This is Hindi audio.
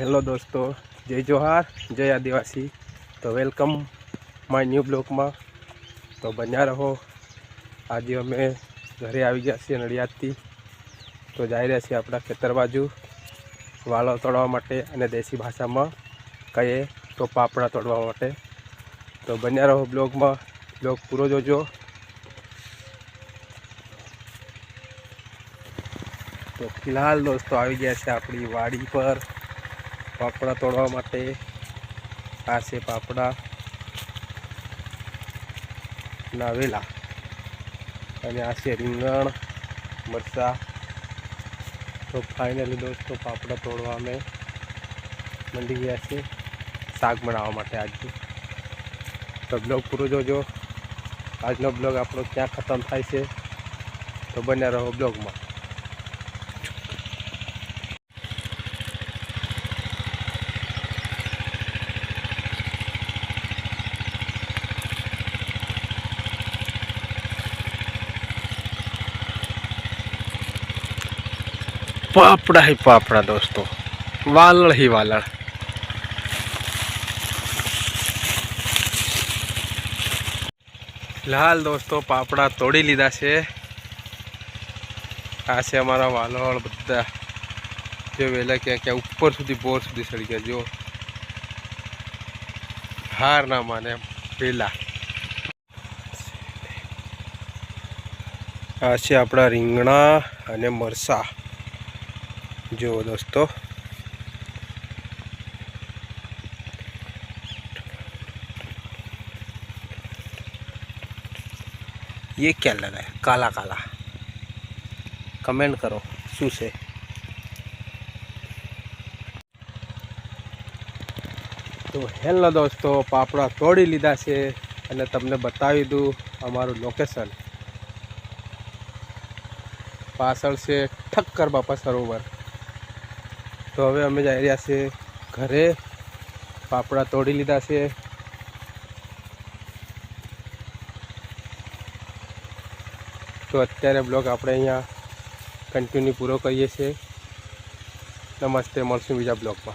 हेलो दोस्तों, जय जोहार, जय आदिवासी। तो वेलकम माय न्यू ब्लॉग में। तो बन्या रहो। आज अमे घरे आई गया छे नड़ियादथी। तो जाई रह्या छे अपना खेतर बाजू वालो तोड़वा माटे अने देशी भाषा में कहे तो पापड़ा तोड़वा माटे। तो बन्या रहो ब्लॉग में, ब्लॉग पूरो जोजो। तो फिलहाल दोस्तों आई गया छे अपनी वाड़ी पर पापड़ा तोड़वा माटे। आ छे पापड़ा ना वेला अने आ छे રીંગણ मरचा। तो फाइनली दोस्तों पापड़ा तोड़वा में मंडी गया छे शाक बनावा माटे आज। तो ब्लॉग पूरो जोजो। आजनो ब्लॉग आपणो क्या खत्म थाय छे तो बन्या रहो ब्लॉग में। पापड़ा ही पापड़ा दोस्तों, वालड़ ही वालड़। फिलहाल दोस्तों पापड़ा तोड़ी लीधा से। आ से अमारा वालड़ बधा जो वेला क्या क्या ऊपर सुधी बोर सुधी सड़ी गया। जो हार ना माने वेला। आ छे आपड़ा રીંગણા अने मरचा। जो दोस्तों ये क्या लगा है काला काला, कमेंट करो शू से। तो हेलो दोस्तों, पापड़ा तोड़ी लीधा से अने तमने बतावी दूँ अमारू लोकेशन। पाछळ से ठक्कर बापा सरोवर। तो हवे अमे जाई रह्या छे घरे। पापड़ा तोड़ी लीधा से। तो अत्यारे ब्लॉग आपणे अहींया कंटिन्यू पूरो करीए छे। नमस्ते, मळशुं बीजा ब्लॉग में।